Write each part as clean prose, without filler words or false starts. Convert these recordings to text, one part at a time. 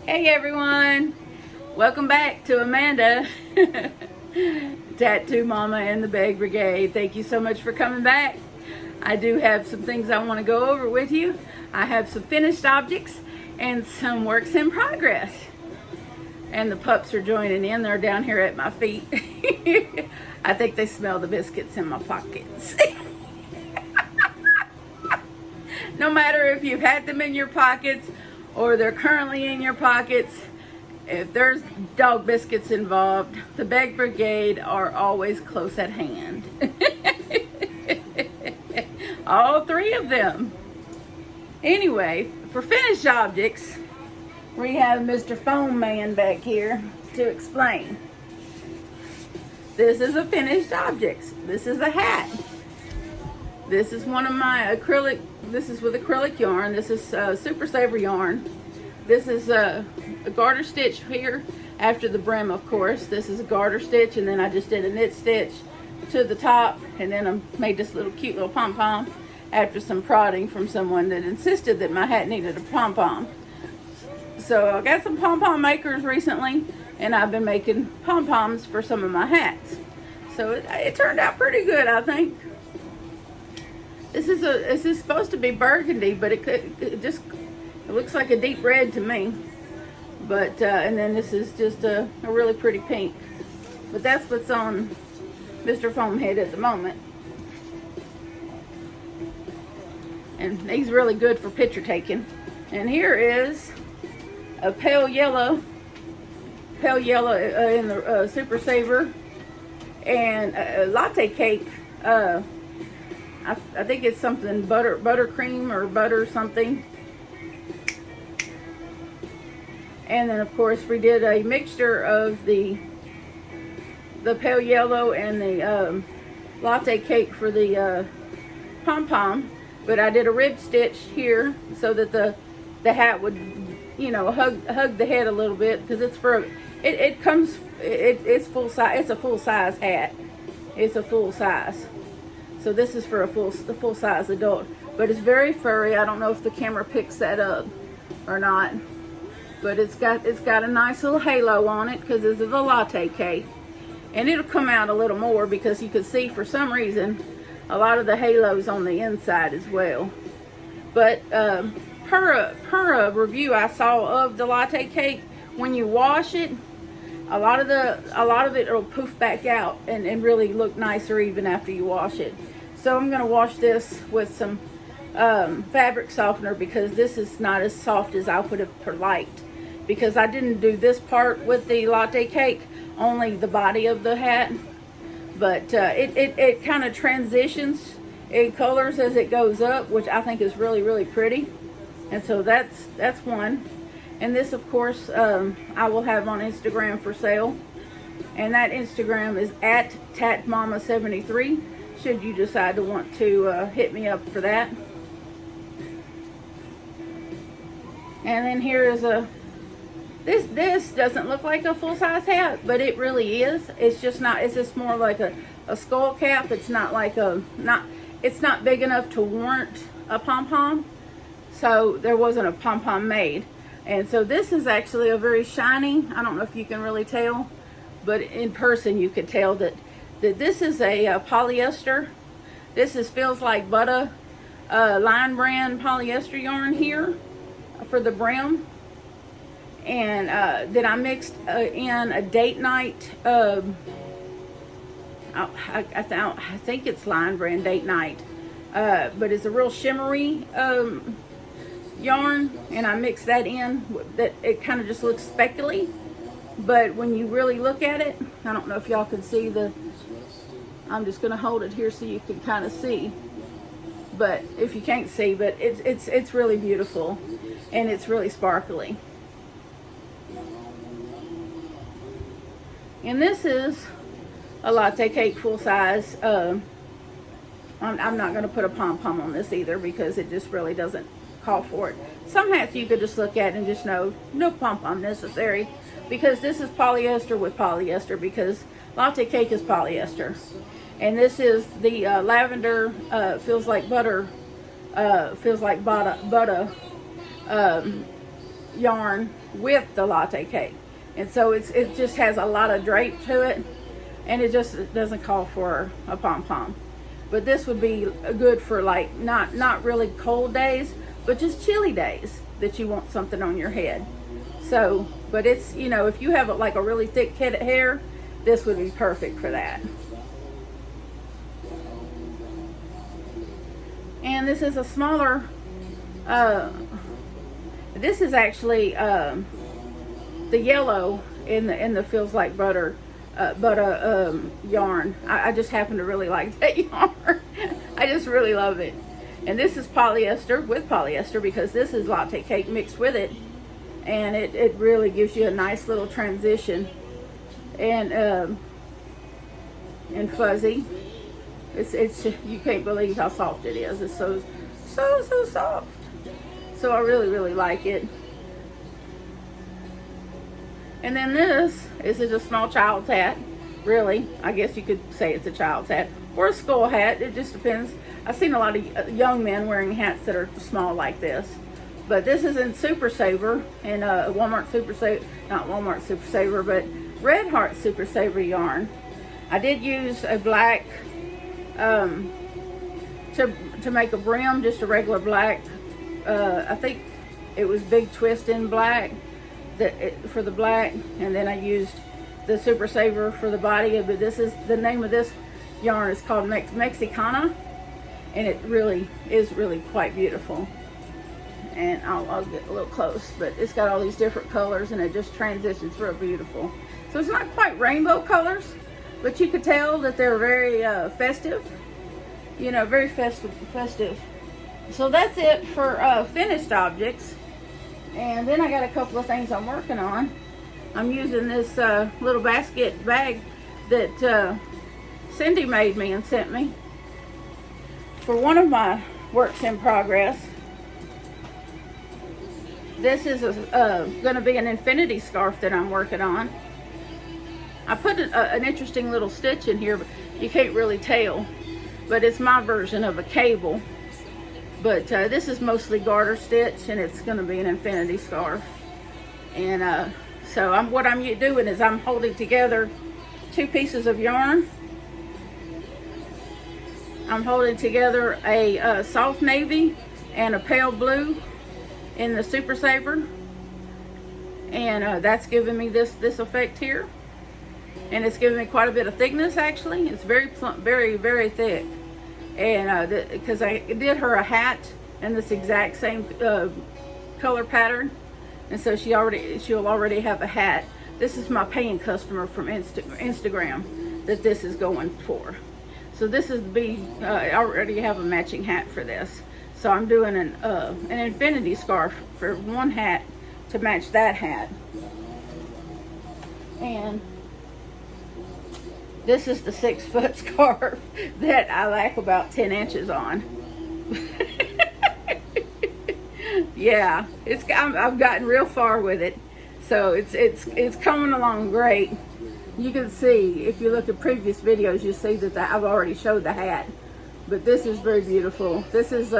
Hey everyone, welcome back to Amanda, Tattoo Mama and the Bag Brigade. Thank you so much for coming back. I do have some things I want to go over with you. I have some finished objects and some works in progress. And the pups are joining in. They're down here at my feet. I think they smell the biscuits in my pockets. No matter if you've had them in your pockets or they're currently in your pockets, if there's dog biscuits involved, the Bag Brigade are always close at hand. All three of them. Anyway, for finished objects, we have Mr. Foam Man back here to explain. This is a finished object. This is a hat. This is one of my acrylic, this is with acrylic yarn. This is Super Saver yarn. This is a garter stitch here after the brim, of course. This is a garter stitch, and then I just did a knit stitch to the top, and then I made this little cute little pom-pom after some prodding from someone that insisted that my hat needed a pom-pom. So I got some pom-pom makers recently, and I've been making pom-poms for some of my hats. So it turned out pretty good, I think. This is supposed to be burgundy, but it looks like a deep red to me. But and then this is just a really pretty pink. But that's what's on Mr. Foam Head at the moment. And he's really good for picture taking. And here is a pale yellow in the Super Saver, and a latte cake. I think it's something buttercream or butter something. And then of course we did a mixture of the pale yellow and the latte cake for the pom-pom, but I did a rib stitch here so that the hat would, you know, hug the head a little bit, because it's for it's full size. It's a full size hat. It's a full size. So this is for a full size adult, but it's very furry. I don't know if the camera picks that up or not, but it's got a nice little halo on it because this is a latte cake, and it'll come out a little more because you can see for some reason a lot of the halos on the inside as well. But per a review I saw of the latte cake, when you wash it, a lot of it will poof back out and really look nicer even after you wash it. So I'm going to wash this with some fabric softener, because this is not as soft as I would have liked, because I didn't do this part with the latte cake, only the body of the hat. But it kind of transitions in colors as it goes up, which I think is really, really pretty. And so that's one. And this, of course, I will have on Instagram for sale. And that Instagram is at tatmama73, should you decide to want to hit me up for that. And then here is this doesn't look like a full-size hat, but it really is. It's just not, it's just more like a skull cap. It's not like it's not big enough to warrant a pom-pom. So there wasn't a pom-pom made. And so this is actually a very shiny, I don't know if you can really tell, but in person you could tell that this is a polyester. This feels like butter, line brand polyester yarn here for the brim. And then I mixed in a date night, I think it's line brand date night, but it's a real shimmery yarn, and I mixed that in. That it kind of just looks speckly, but when you really look at it, I don't know if y'all can see I'm just going to hold it here so you can kind of see, but if you can't see, but it's really beautiful, and it's really sparkly. And this is a latte cake full size. I'm not going to put a pom-pom on this either, because it just really doesn't call for it. Some hats you could just look at and just know no pom-pom necessary, because this is polyester with polyester, because latte cake is polyester. And this is the lavender, feels like butter, yarn with the latte cake. And so it just has a lot of drape to it, and it doesn't call for a pom-pom. But this would be good for like not really cold days, but just chilly days that you want something on your head. So, but it's, you know, if you have like a really thick head of hair, this would be perfect for that. And this is a smaller, this is actually the yellow in the Feels Like Butter yarn. I just happen to really like that yarn. I just really love it. And this is polyester with polyester, because this is latte cake mixed with it, and it really gives you a nice little transition. And fuzzy. It's you can't believe how soft it is. It's so soft. So I really like it. And then this is a small child's hat. Really, I guess you could say it's a child's hat or a school hat. It just depends. I've seen a lot of young men wearing hats that are small like this. But this is in Super Saver, in Walmart Super Saver, not Walmart Super Saver, but Red Heart Super Saver yarn. I did use a black to make a brim, just a regular black. I think it was Big Twist in black for the black, and then I used the Super Saver for the body. But this is the name of this yarn is called Mexicana, and it really is quite beautiful. And I'll get a little close, but it's got all these different colors, and it just transitions real beautiful. So it's not quite rainbow colors, but you could tell that they're very festive, you know, very festive. So that's it for finished objects. And then I got a couple of things I'm working on. I'm using this little basket bag that Cindy made me and sent me for one of my works in progress. This is going to be an infinity scarf that I'm working on. I put an interesting little stitch in here, but you can't really tell. But it's my version of a cable. But this is mostly garter stitch, and it's going to be an infinity scarf. And so what I'm doing is I'm holding together two pieces of yarn. I'm holding together a soft navy and a pale blue in the Super Saver, and that's giving me this effect here. And it's giving me quite a bit of thickness. Actually, it's very plump, very thick. And because I did her a hat in this exact same color pattern, and so she'll already have a hat. This is my paying customer from Instagram that this is going for. So this is I already have a matching hat for this. So I'm doing an infinity scarf for one hat to match that hat. And this is the 6-foot scarf that I lack about 10 inches on. Yeah, I've gotten real far with it. So it's coming along great. You can see, if you look at previous videos, you see that I've already showed the hat. But this is very beautiful. This is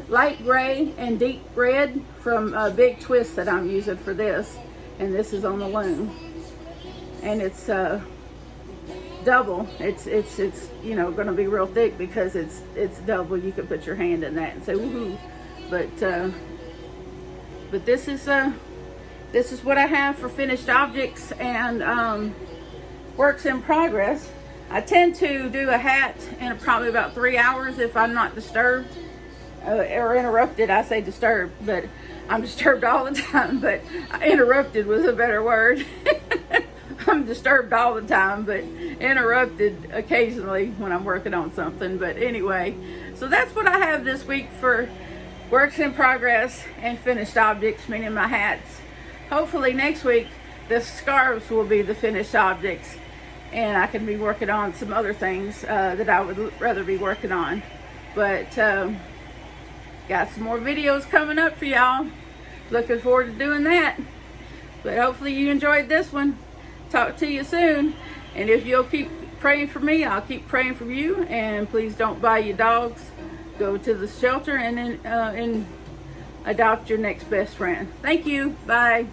light gray and deep red from Big Twist that I'm using for this. And this is on the loom. And it's double. It's you know, going to be real thick because it's double. You can put your hand in that and say woohoo. But this is what I have for finished objects and works in progress. I tend to do a hat in probably about 3 hours if I'm not disturbed or interrupted. I say disturbed, but I'm disturbed all the time, but interrupted was a better word. I'm disturbed all the time, but interrupted occasionally when I'm working on something. But anyway, so that's what I have this week for works in progress and finished objects, meaning my hats. Hopefully next week the scarves will be the finished objects, and I can be working on some other things that I would rather be working on. But got some more videos coming up for y'all. Looking forward to doing that. But hopefully you enjoyed this one. Talk to you soon. And if you'll keep praying for me, I'll keep praying for you. And please don't buy your dogs. Go to the shelter and adopt your next best friend. Thank you. Bye.